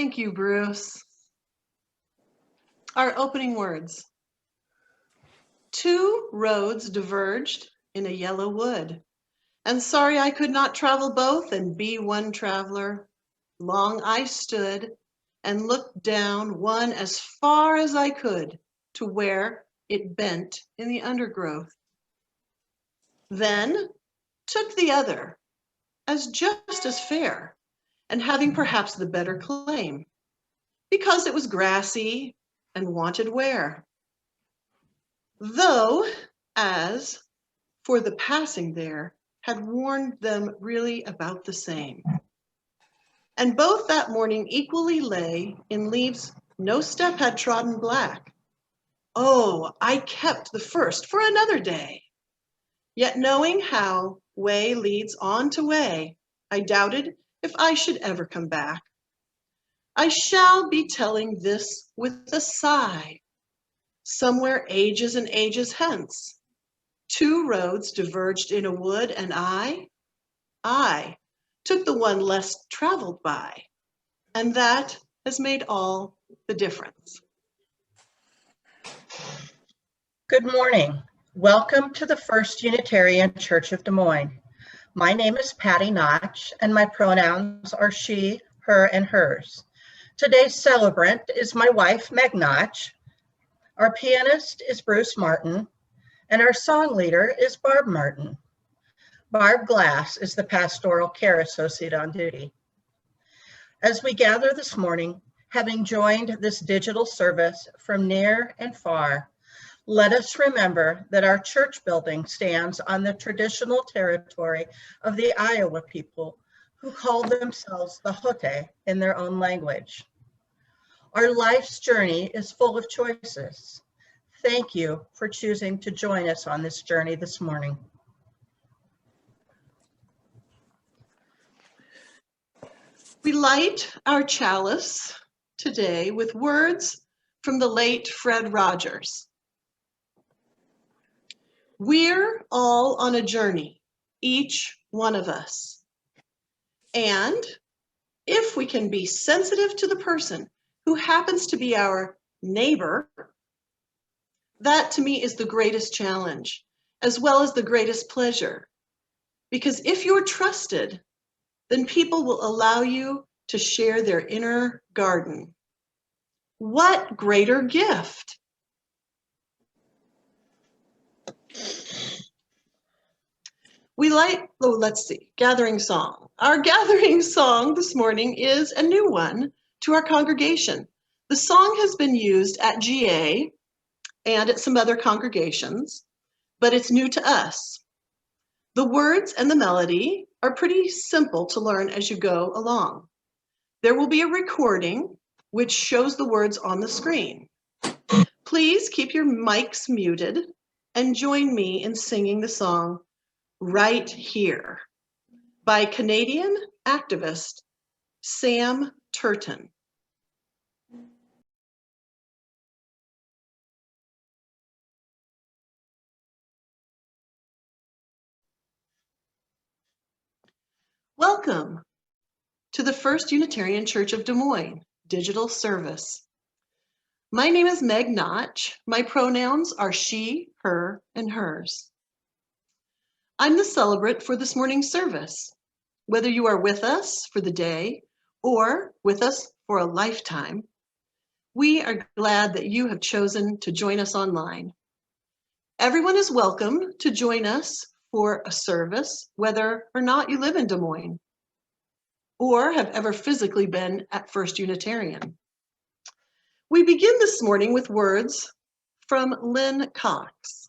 Thank you, Bruce. Our opening words. Two roads diverged in a yellow wood, and sorry I could not travel both and be one traveler. Long I stood and looked down one as far as I could to where it bent in the undergrowth. Then took the other as just as fair, and having perhaps the better claim, because it was grassy and wanted wear. Though, as for the passing there, had warned them really about the same. And both that morning equally lay in leaves no step had trodden black. Oh, I kept the first for another day. Yet knowing how way leads on to way, I doubted if I should ever come back. I shall be telling this with a sigh. Somewhere ages and ages hence, two roads diverged in a wood, and I took the one less traveled by, and that has made all the difference. Good morning. Welcome to the First Unitarian Church of Des Moines. My name is Patty Notch, and my pronouns are she, her, and hers. Today's celebrant is my wife, Meg Notch. Our pianist is Bruce Martin, and our song leader is Barb Martin. Barb Glass is the pastoral care associate on duty. As we gather this morning, having joined this digital service from near and far, let us remember that our church building stands on the traditional territory of the Iowa people who call themselves the Hote in their own language. Our life's journey is full of choices. Thank you for choosing to join us on this journey this morning. We light our chalice today with words from the late Fred Rogers. We're all on a journey, each one of us. And if we can be sensitive to the person who happens to be our neighbor, that to me is the greatest challenge, as well as the greatest pleasure. Because if you're trusted, then people will allow you to share their inner garden. What greater gift? Gathering song. Our gathering song this morning is a new one to our congregation. The song has been used at GA and at some other congregations, but it's new to us. The words and the melody are pretty simple to learn as you go along. There will be a recording which shows the words on the screen. Please keep your mics muted and join me in singing the song Right Here by Canadian activist Sam Turton. Welcome to the First Unitarian Church of Des Moines digital service. My name is Meg Notch. My pronouns are she, her, and hers. I'm the celebrant for this morning's service. Whether you are with us for the day or with us for a lifetime, we are glad that you have chosen to join us online. Everyone is welcome to join us for a service, whether or not you live in Des Moines or have ever physically been at First Unitarian. We begin this morning with words from Lynn Cox.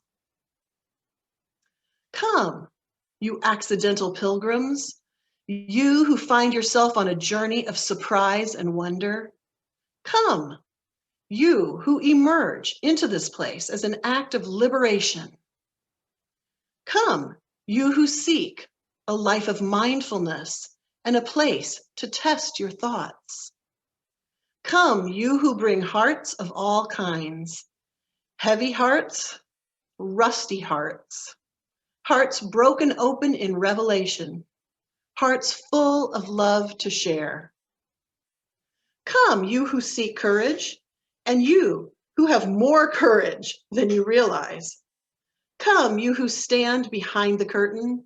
Come, you accidental pilgrims, you who find yourself on a journey of surprise and wonder. Come, you who emerge into this place as an act of liberation. Come, you who seek a life of mindfulness and a place to test your thoughts. Come, you who bring hearts of all kinds, heavy hearts, rusty hearts, hearts broken open in revelation, hearts full of love to share. Come, you who seek courage, and you who have more courage than you realize. Come, you who stand behind the curtain,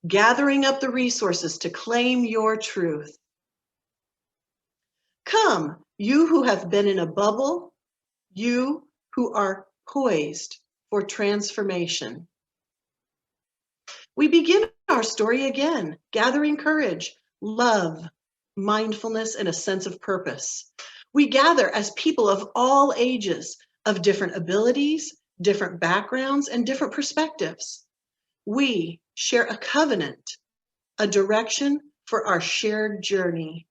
gathering up the resources to claim your truth. Come, you who have been in a bubble, you who are poised for transformation. We begin our story again, gathering courage, love, mindfulness, and a sense of purpose. We gather as people of all ages, of different abilities, different backgrounds, and different perspectives. We share a covenant, a direction for our shared journey,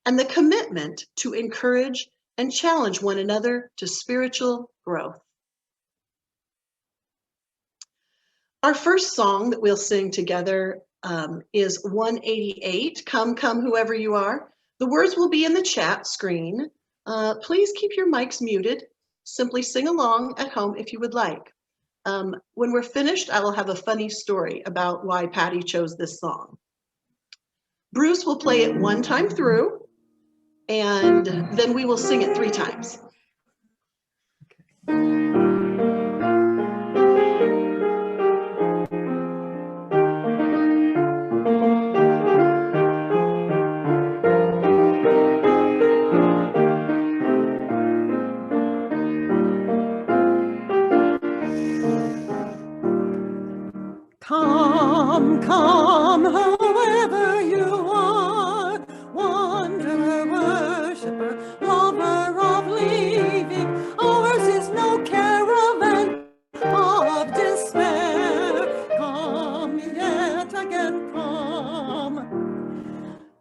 and the commitment to encourage and challenge one another to spiritual growth. Our first song that we'll sing together is 188, Come, Come, Whoever You Are. The words will be in the chat screen. Please keep your mics muted. Simply sing along at home if you would like. When we're finished, I will have a funny story about why Patty chose this song. Bruce will play it one time through, and then we will sing it 3 times. Come, come, whoever you are, wanderer, worshipper, lover of leaving, ours is no caravan of despair. Come yet again, come.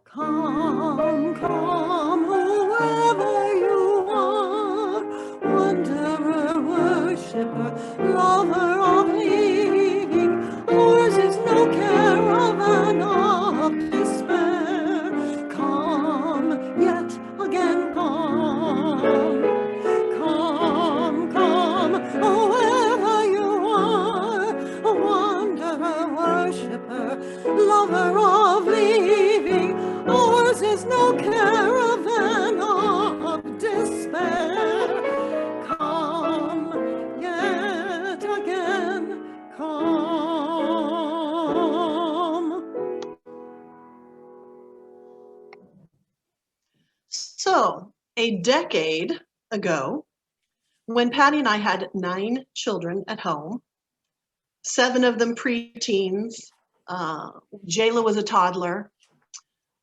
Come, come, whoever you are, wanderer, worshipper, lover of leaving, ours is no caravan of despair. Come yet again, come. Come, come, whoever you are, wanderer, worshipper, lover of leaving, ours is no caravan of despair. Come yet again, come. So, a decade ago, when Patty and I had 9 children at home, 7 of them preteens, Jayla was a toddler,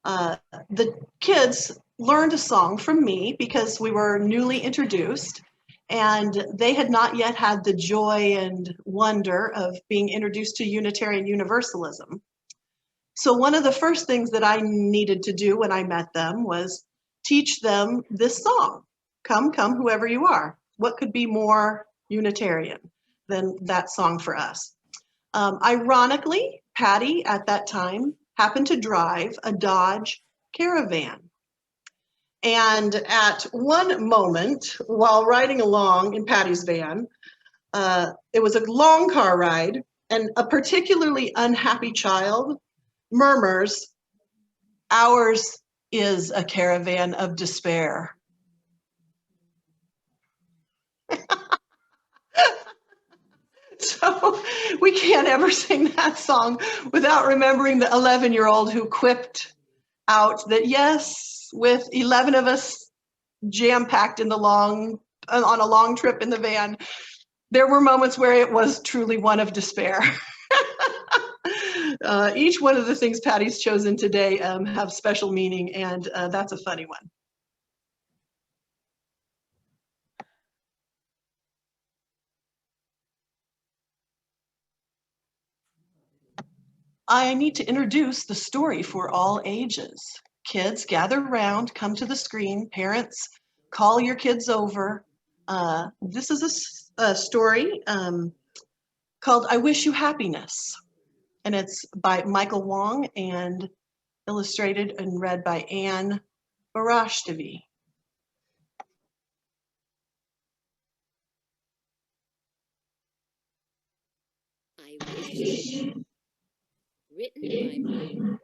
the kids learned a song from me because we were newly introduced, and they had not yet had the joy and wonder of being introduced to Unitarian Universalism. So one of the first things that I needed to do when I met them was teach them this song, Come, Come, Whoever You Are. What could be more Unitarian than that song for us? Ironically, Patty at that time happened to drive a Dodge Caravan. And at one moment, while riding along in Patty's van, it was a long car ride, and a particularly unhappy child murmurs, "Ours is a caravan of despair." So we can't ever sing that song without remembering the 11-year-old who quipped out that yes, with 11 of us jam-packed on a long trip in the van, there were moments where it was truly one of despair. Each one of the things Patty's chosen today have special meaning, and that's a funny one. I need to introduce the story for all ages. Kids, gather around, come to the screen. Parents, call your kids over. This is a story called I Wish You Happiness, and it's by Michael Wong and illustrated and read by Anne Barashtavi. I Wish You, written by Mike,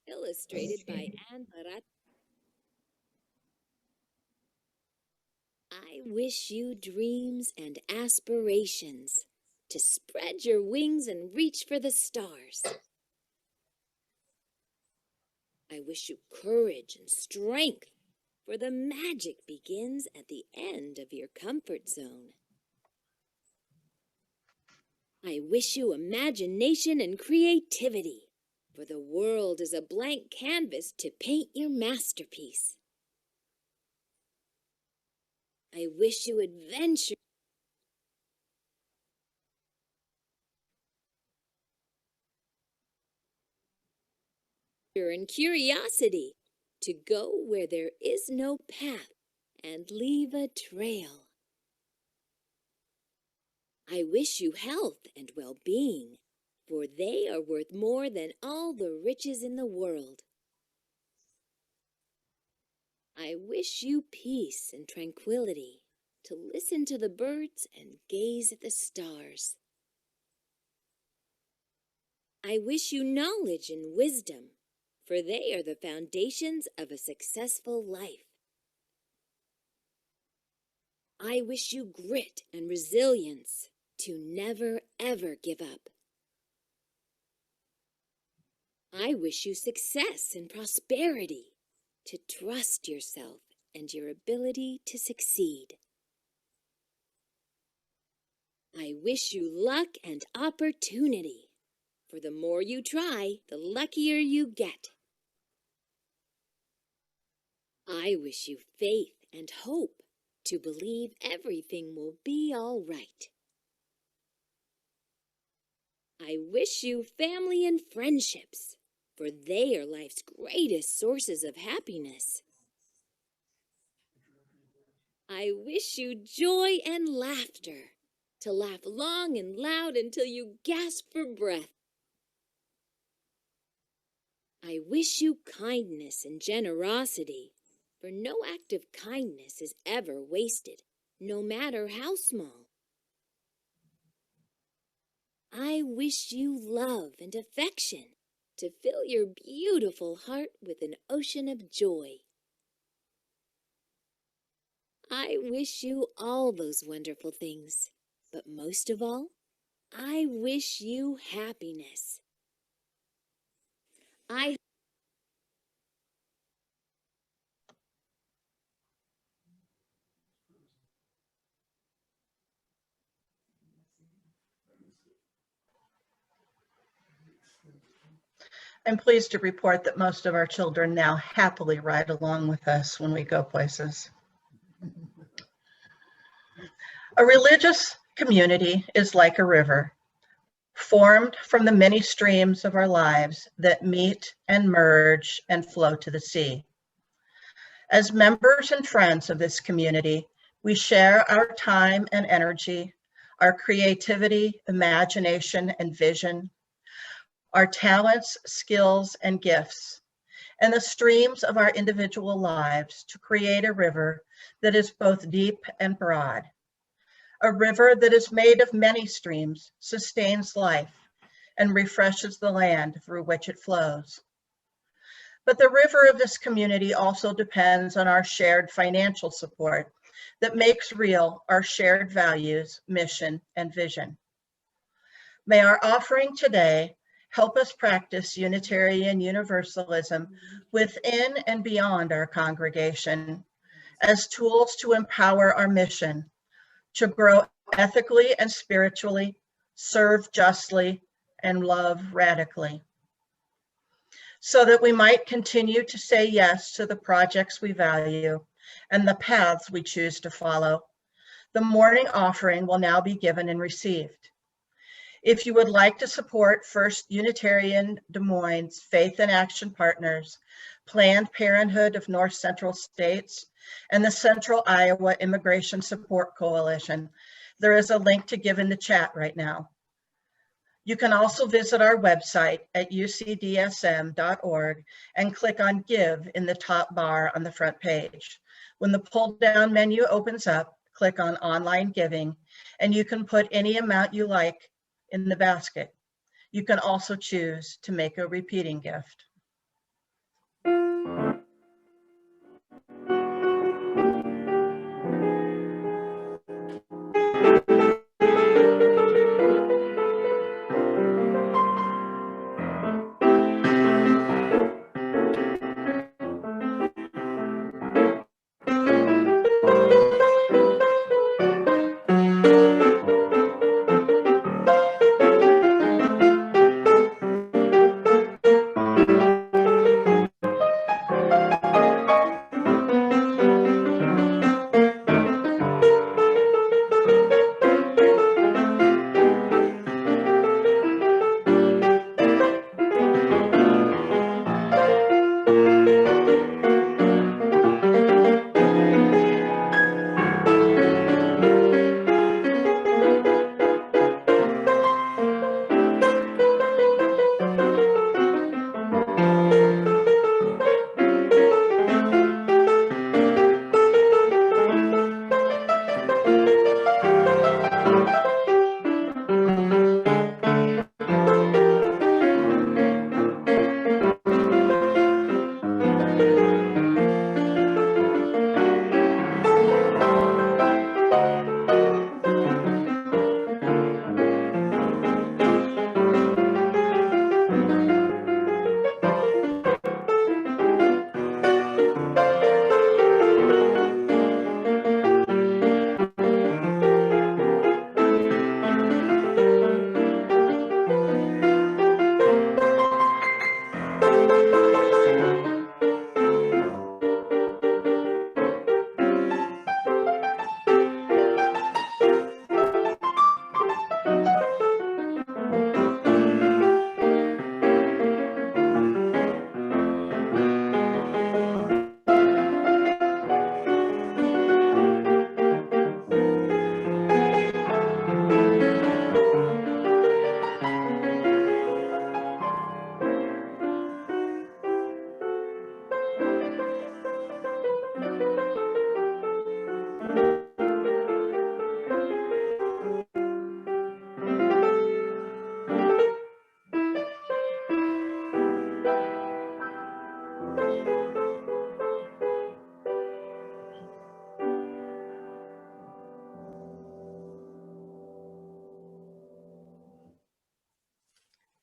illustrated by Anne Barat. wish you dreams and aspirations to spread your wings and reach for the stars. I wish you courage and strength, for the magic begins at the end of your comfort zone. I wish you imagination and creativity, for the world is a blank canvas to paint your masterpiece. I wish you adventure and curiosity to go where there is no path and leave a trail. I wish you health and well-being, for they are worth more than all the riches in the world. I wish you peace and tranquility to listen to the birds and gaze at the stars. I wish you knowledge and wisdom, for they are the foundations of a successful life. I wish you grit and resilience to never, ever give up. I wish you success and prosperity to trust yourself and your ability to succeed. I wish you luck and opportunity, for the more you try, the luckier you get. I wish you faith and hope to believe everything will be all right. I wish you family and friendships, for they are life's greatest sources of happiness. I wish you joy and laughter, to laugh long and loud until you gasp for breath. I wish you kindness and generosity, for no act of kindness is ever wasted, no matter how small. I wish you love and affection to fill your beautiful heart with an ocean of joy. I wish you all those wonderful things, but most of all, I wish you happiness. I'm pleased to report that most of our children now happily ride along with us when we go places. A religious community is like a river, formed from the many streams of our lives that meet and merge and flow to the sea. As members and friends of this community, we share our time and energy, our creativity, imagination, and vision, our talents, skills, and gifts, and the streams of our individual lives to create a river that is both deep and broad. A river that is made of many streams, sustains life, and refreshes the land through which it flows. But the river of this community also depends on our shared financial support that makes real our shared values, mission, and vision. May our offering today help us practice Unitarian Universalism within and beyond our congregation as tools to empower our mission, to grow ethically and spiritually, serve justly, and love radically, so that we might continue to say yes to the projects we value and the paths we choose to follow. The morning offering will now be given and received. If you would like to support First Unitarian Des Moines Faith and Action Partners, Planned Parenthood of North Central States, and the Central Iowa Immigration Support Coalition, there is a link to give in the chat right now. You can also visit our website at ucdsm.org and click on Give in the top bar on the front page. When the pull-down menu opens up, click on Online Giving, and you can put any amount you like in the basket. You can also choose to make a repeating gift.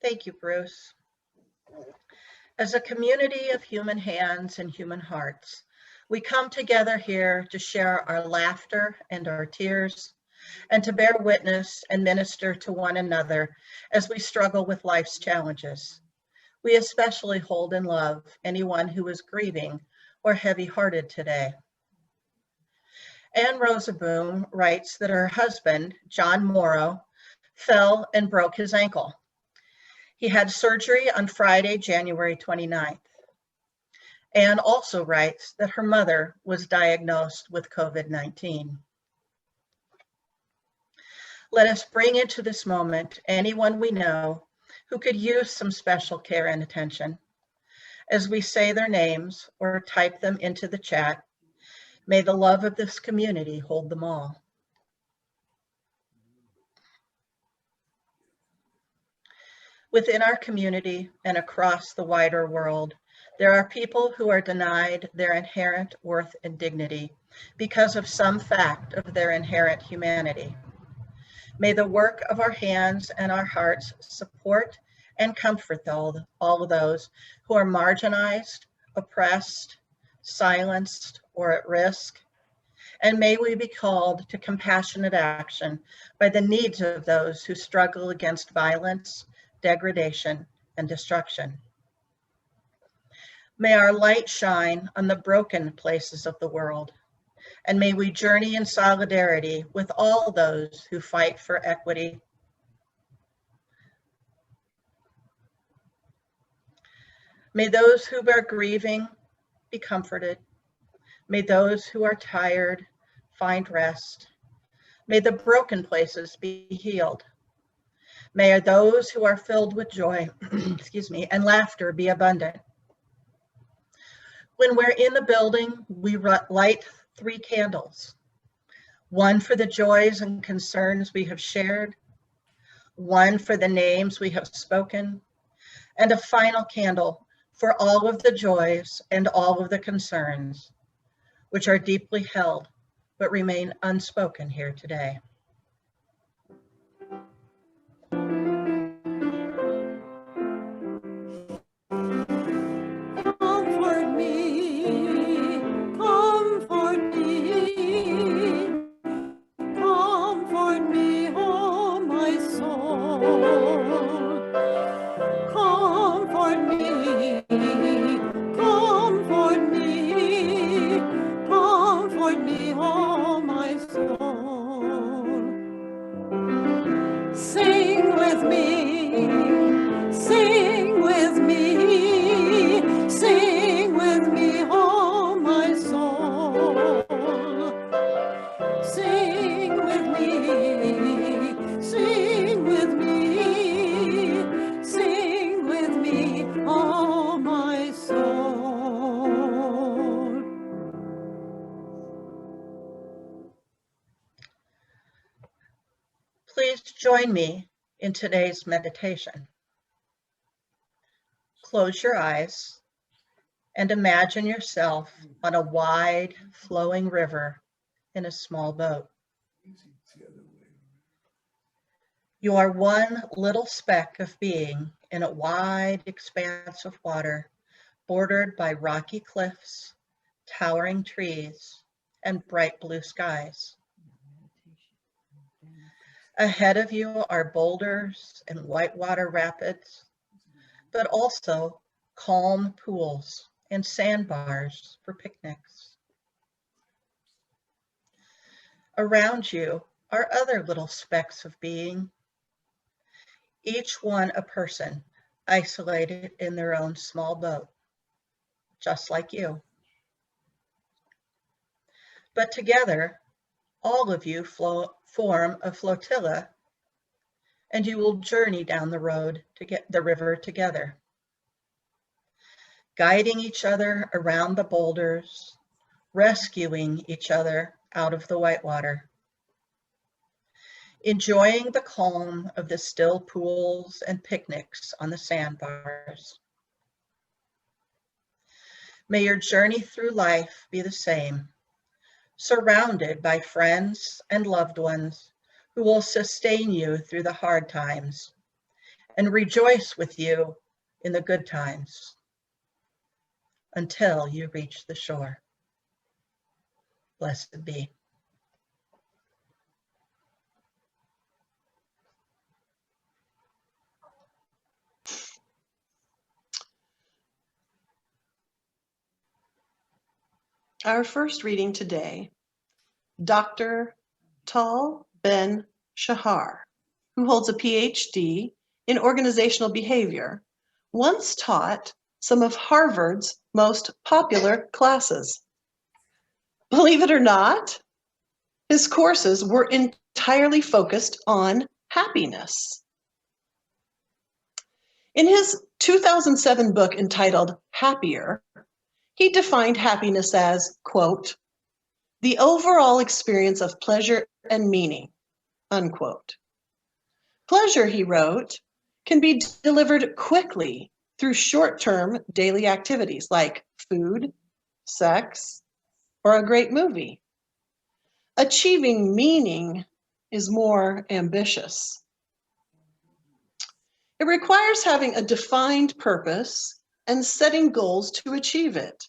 Thank you, Bruce. As a community of human hands and human hearts, we come together here to share our laughter and our tears, and to bear witness and minister to one another as we struggle with life's challenges. We especially hold in love anyone who is grieving or heavy-hearted today. Anne Rosaboom writes that her husband, John Morrow, fell and broke his ankle. He had surgery on Friday, January 29th. Anne also writes that her mother was diagnosed with COVID-19. Let us bring into this moment anyone we know who could use some special care and attention. As we say their names or type them into the chat, may the love of this community hold them all. Within our community and across the wider world, there are people who are denied their inherent worth and dignity because of some fact of their inherent humanity. May the work of our hands and our hearts support and comfort all of those who are marginalized, oppressed, silenced, or at risk. And may we be called to compassionate action by the needs of those who struggle against violence, degradation, and destruction. May our light shine on the broken places of the world, and may we journey in solidarity with all those who fight for equity. May those who are grieving be comforted. May those who are tired find rest. May the broken places be healed. May those who are filled with joy, and laughter be abundant. When we're in the building, we light 3 candles. One for the joys and concerns we have shared, one for the names we have spoken, and a final candle for all of the joys and all of the concerns, which are deeply held but remain unspoken here today. Comfort me, comfort me, comfort me, oh my soul. Comfort me, comfort me, comfort me, oh my soul. Sing with me, sing with me, sing with me, oh my soul. Sing with me, sing with me, sing with me, oh my soul. Please join me in today's meditation. Close your eyes and imagine yourself on a wide, flowing river in a small boat. You are one little speck of being in a wide expanse of water, bordered by rocky cliffs, towering trees, and bright blue skies. Ahead of you are boulders and whitewater rapids, but also calm pools and sandbars for picnics. Around you are other little specks of being, each one a person isolated in their own small boat, just like you. But together, all of you form a flotilla, and you will journey down the road to get the river together, guiding each other around the boulders, rescuing each other out of the whitewater, enjoying the calm of the still pools and picnics on the sandbars. May your journey through life be the same, surrounded by friends and loved ones who will sustain you through the hard times and rejoice with you in the good times until you reach the shore. Blessed be. Our first reading today, Dr. Tal Ben Shahar, who holds a PhD in organizational behavior, once taught some of Harvard's most popular classes. Believe it or not, his courses were entirely focused on happiness. In his 2007 book entitled Happier, he defined happiness as, quote, the overall experience of pleasure and meaning, unquote. Pleasure, he wrote, can be delivered quickly through short-term daily activities like food, sex, or a great movie. Achieving meaning is more ambitious. It requires having a defined purpose and setting goals to achieve it.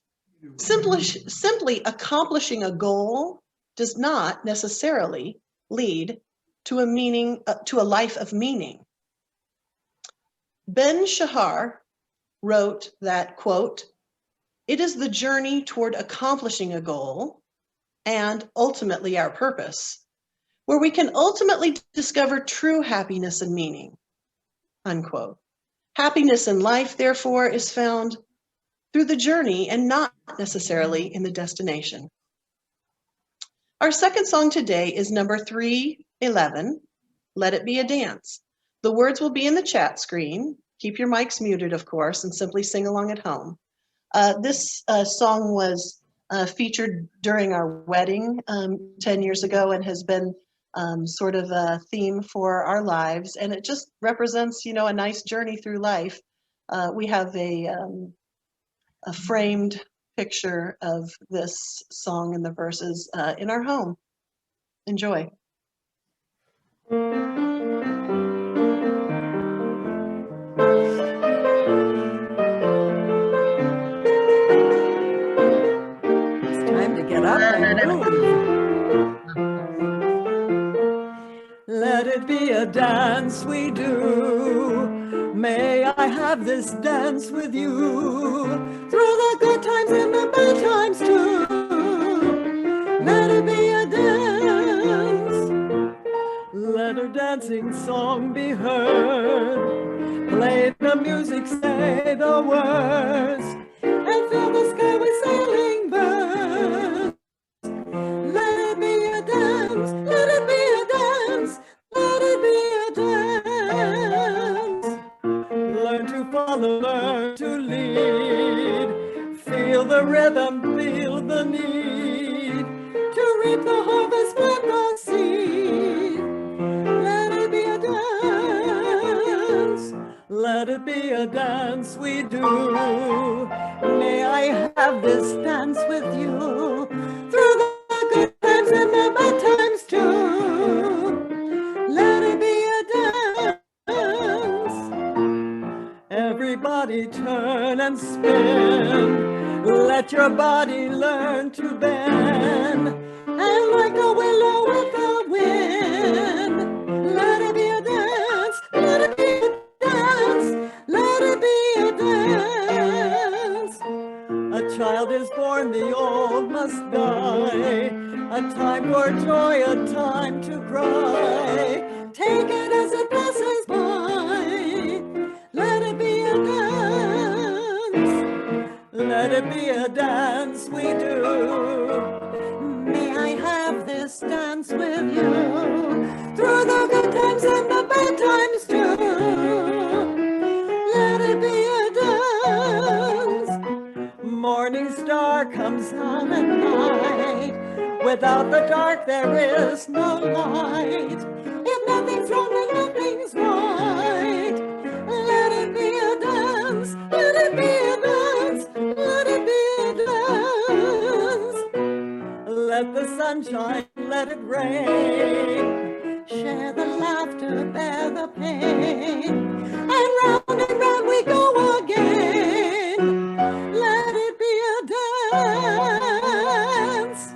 Simply accomplishing a goal does not necessarily lead to a life of meaning. Ben Shahar wrote that, quote, it is the journey toward accomplishing a goal and ultimately our purpose, where we can ultimately discover true happiness and meaning, unquote. Happiness in life, therefore, is found through the journey and not necessarily in the destination. Our second song today is number 311, Let It Be a Dance. The words will be in the chat screen. Keep your mics muted, of course, and simply sing along at home. This song was featured during our wedding 10 years ago and has been sort of a theme for our lives. And it just represents, you know, a nice journey through life. We have a framed picture of this song and the verses in our home. Enjoy. It's time to get up and move. Let it be a dance we do. May I have this dance with you through the good times and the bad times too. Let it be a dance. Let our dancing song be heard. Play the music, say the words, and fill the sky with sailing birds. Let it be a dance, let it be a dance, let it be a dance. Learn to follow, learn to lead. Feel the rhythm, feel the need to reap the harvest, plant the seed. Let it be a dance. Let it be a dance we do. May I have this dance with you through the good times and the bad times too. Let it be a dance. Everybody turn and spin. Let your body learn to bend. And like a willow with the wind. Let it be a dance. Let it be a dance. Let it be a dance. A child is born, the old must die. A time for joy, a time to cry. Take it as it passes by. Let it be a dance. Let it be a dance we do. May I have this dance with you through the good times and the bad times too. Let it be a dance. Morning star comes on at night. Without the dark there is no light. If nothing's wrong, then nothing's right. Let it be a dance. Let it be a dance. Let it be a dance. Let the sun shine, let it rain. share the laughter, bear the pain, and round we go again. Let it be a dance.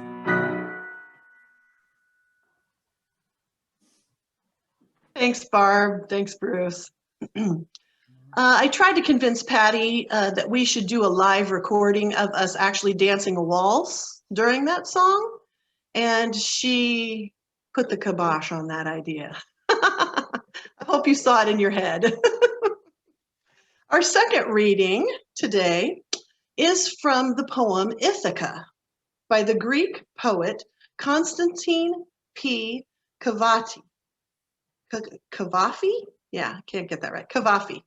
Thanks, Barb. Thanks, Bruce. I tried to convince Patty that we should do a live recording of us actually dancing a waltz during that song, and she put the kibosh on that idea. I hope you saw it in your head. Our second reading today is from the poem Ithaca by the Greek poet Constantine P. Cavafy. Cavafy? Yeah, can't get that right. Cavafy.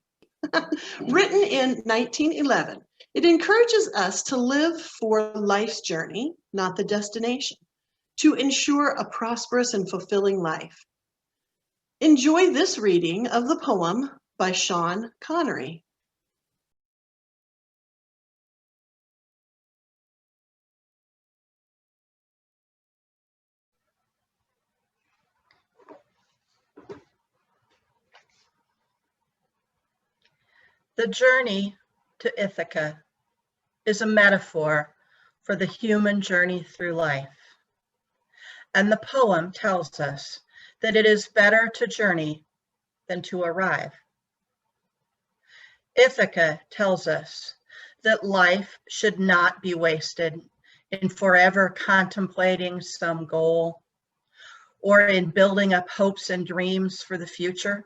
Written in 1911, it encourages us to live for life's journey, not the destination, to ensure a prosperous and fulfilling life. Enjoy this reading of the poem by Sean Connery. The journey to Ithaca is a metaphor for the human journey through life. And the poem tells us that it is better to journey than to arrive. Ithaca tells us that life should not be wasted in forever contemplating some goal or in building up hopes and dreams for the future.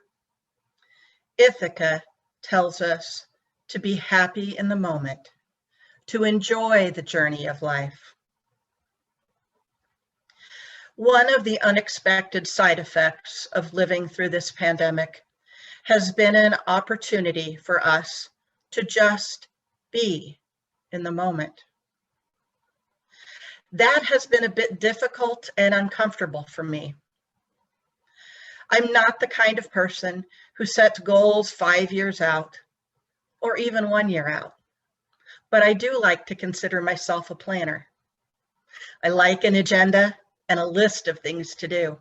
Ithaca tells us to be happy in the moment, to enjoy the journey of life. One of the unexpected side effects of living through this pandemic has been an opportunity for us to just be in the moment. That has been a bit difficult and uncomfortable for me. I'm not the kind of person who sets goals 5 years out or even 1 year out, but I do like to consider myself a planner. I like an agenda and a list of things to do.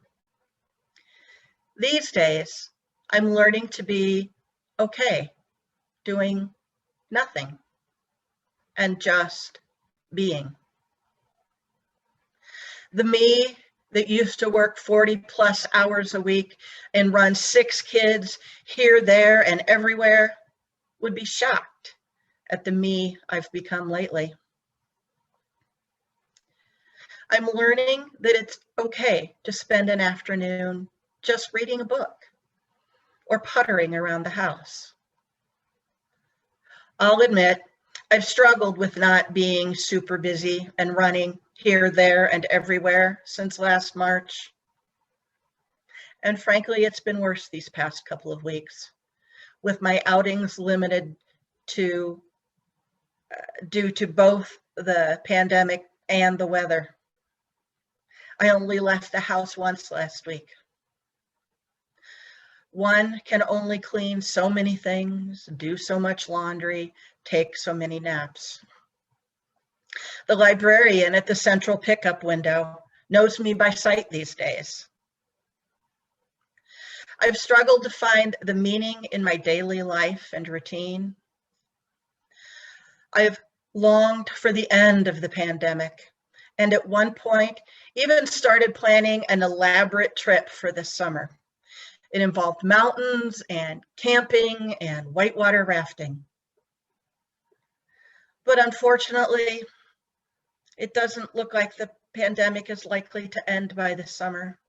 These days, I'm learning to be okay doing nothing and just being. The me that used to work 40+ hours a week and run 6 kids here, there, and everywhere would be shocked at the me I've become lately. I'm learning that it's okay to spend an afternoon just reading a book or puttering around the house. I'll admit, I've struggled with not being super busy and running here, there, and everywhere since last March. And frankly, it's been worse these past couple of weeks, with my outings limited to due to both the pandemic and the weather. I only left the house once last week. One can only clean so many things, do so much laundry, take so many naps. The librarian at the central pickup window knows me by sight these days. I've struggled to find the meaning in my daily life and routine. I've longed for the end of the pandemic, and at one point even started planning an elaborate trip for this summer. It involved mountains and camping and whitewater rafting. But unfortunately, it doesn't look like the pandemic is likely to end by this summer.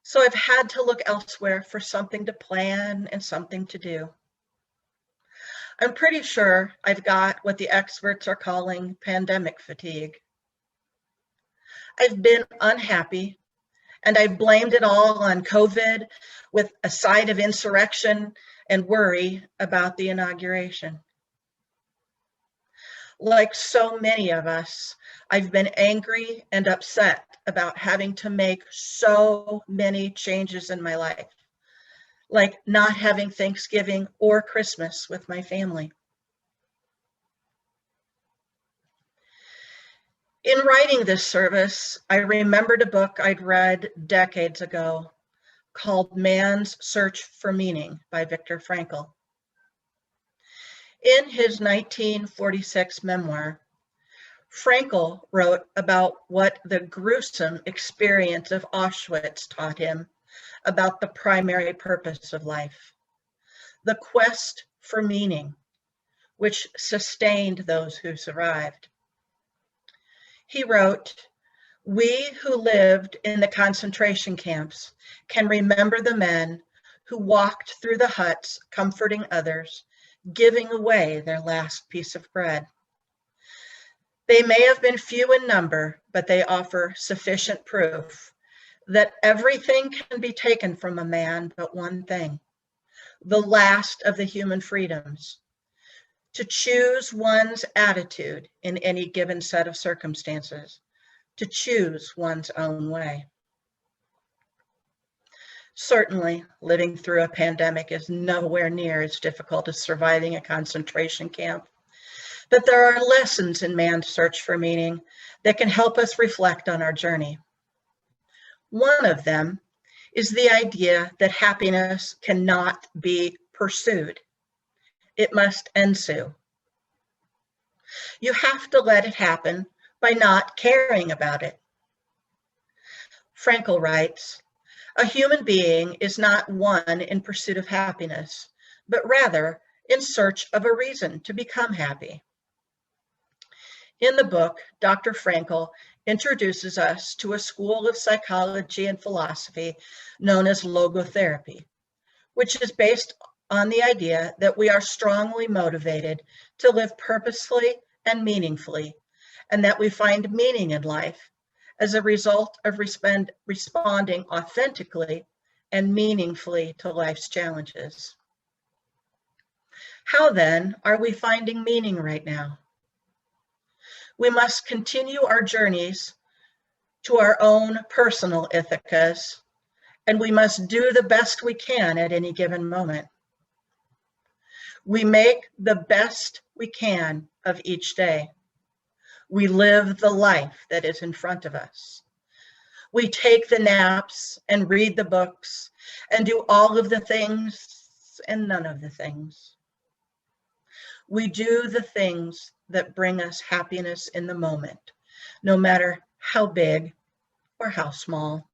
So I've had to look elsewhere for something to plan and something to do. I'm pretty sure I've got what the experts are calling pandemic fatigue. I've been unhappy, and I've blamed it all on COVID with a side of insurrection and worry about the inauguration. Like so many of us, I've been angry and upset about having to make so many changes in my life, like not having Thanksgiving or Christmas with my family. In writing this service, I remembered a book I'd read decades ago called Man's Search for Meaning by Viktor Frankl. In his 1946 memoir, Frankl wrote about what the gruesome experience of Auschwitz taught him about the primary purpose of life, the quest for meaning, which sustained those who survived. He wrote, "We who lived in the concentration camps can remember the men who walked through the huts comforting others, giving away their last piece of bread. They may have been few in number, but they offer sufficient proof that everything can be taken from a man but one thing, the last of the human freedoms, to choose one's attitude in any given set of circumstances, to choose one's own way." Certainly, living through a pandemic is nowhere near as difficult as surviving a concentration camp. But there are lessons in man's search for meaning that can help us reflect on our journey. One of them is the idea that happiness cannot be pursued. It must ensue. You have to let it happen by not caring about it. Frankl writes, "A human being is not one in pursuit of happiness, but rather in search of a reason to become happy." In the book, Dr. Frankl introduces us to a school of psychology and philosophy known as logotherapy, which is based on the idea that we are strongly motivated to live purposefully and meaningfully, and that we find meaning in life as a result of responding authentically and meaningfully to life's challenges. How then are we finding meaning right now? We must continue our journeys to our own personal ithacas, and we must do the best we can at any given moment. We make the best we can of each day. We live the life that is in front of us. We take the naps and read the books and do all of the things and none of the things. We do the things that bring us happiness in the moment, no matter how big or how small.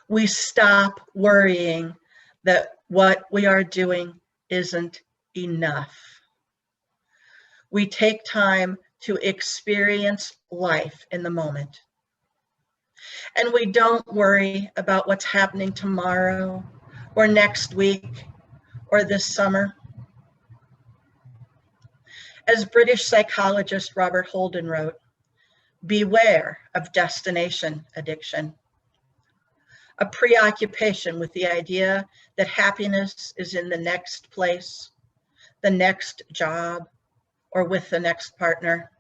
We stop worrying that what we are doing isn't enough. We take time to experience life in the moment. And we don't worry about what's happening tomorrow or next week or this summer. As British psychologist Robert Holden wrote, "Beware of destination addiction, a preoccupation with the idea that happiness is in the next place, the next job, or with the next partner.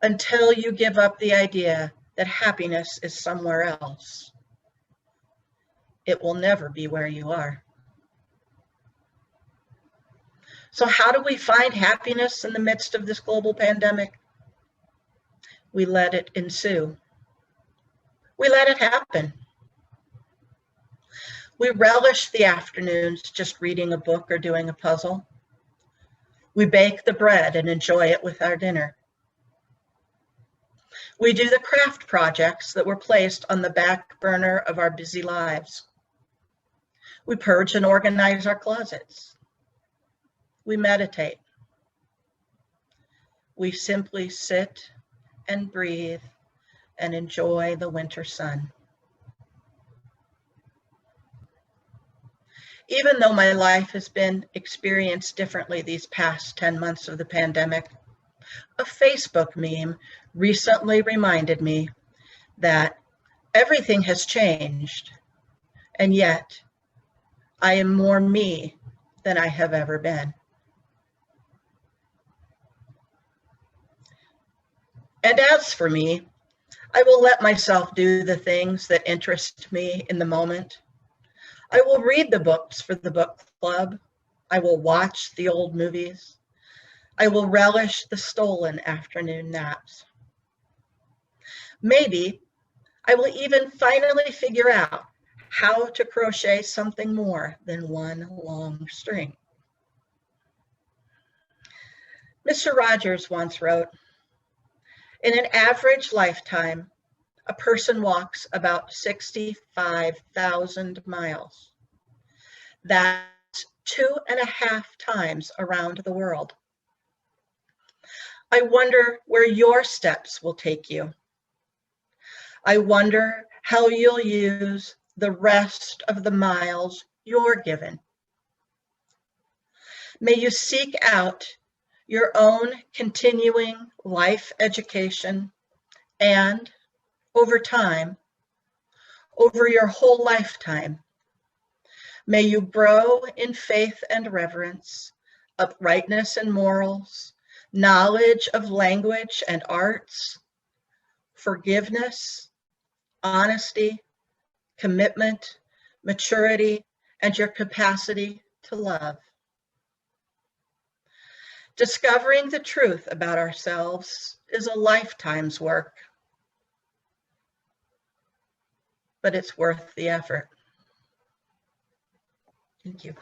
Until you give up the idea that happiness is somewhere else, it will never be where you are." So how do we find happiness in the midst of this global pandemic? We let it ensue. We let it happen. We relish the afternoons just reading a book or doing a puzzle. We bake the bread and enjoy it with our dinner. We do the craft projects that were placed on the back burner of our busy lives. We purge and organize our closets. We meditate. We simply sit and breathe and enjoy the winter sun. Even though my life has been experienced differently these past 10 months of the pandemic, a Facebook meme recently reminded me that everything has changed, and yet I am more me than I have ever been. And as for me, I will let myself do the things that interest me in the moment. I will read the books for the book club. I will watch the old movies. I will relish the stolen afternoon naps. Maybe I will even finally figure out how to crochet something more than one long string. Mr. Rogers once wrote, "In an average lifetime, a person walks about 65,000 miles. That's 2.5 times around the world. I wonder where your steps will take you. I wonder how you'll use the rest of the miles you're given. May you seek out your own continuing life education and, over time, over your whole lifetime, may you grow in faith and reverence, uprightness and morals, knowledge of language and arts, forgiveness, honesty, commitment, maturity, and your capacity to love. Discovering the truth about ourselves is a lifetime's work, but it's worth the effort." Thank you.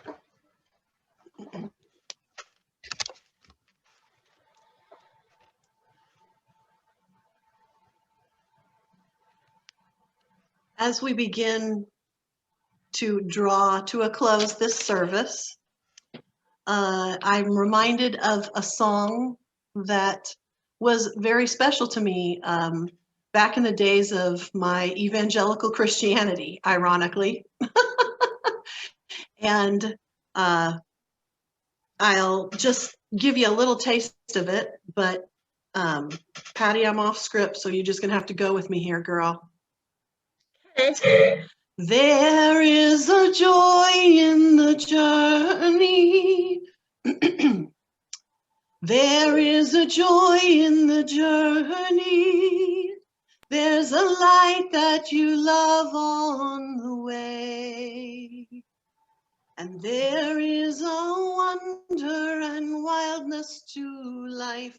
As we begin to draw to a close this service, I'm reminded of a song that was very special to me back in the days of my evangelical Christianity, ironically. And I'll just give you a little taste of it, but Patty, I'm off script, so you're just gonna have to go with me here, girl. Okay. There is a joy in the journey. There is a joy in the journey. There's a light that you love on the way. And there is a wonder and wildness to life,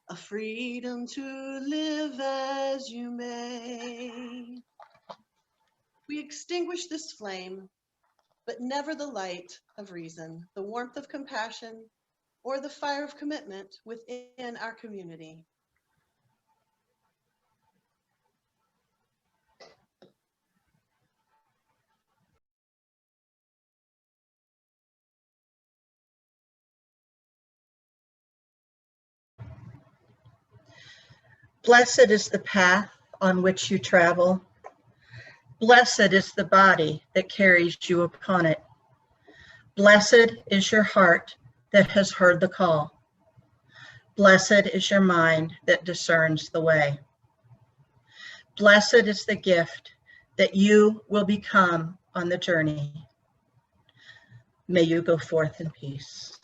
a freedom to live as you may. We extinguish this flame, but never the light of reason, the warmth of compassion, or the fire of commitment within our community. Blessed is the path on which you travel. Blessed is the body that carries you upon it. Blessed is your heart that has heard the call. Blessed is your mind that discerns the way. Blessed is the gift that you will become on the journey. May you go forth in peace.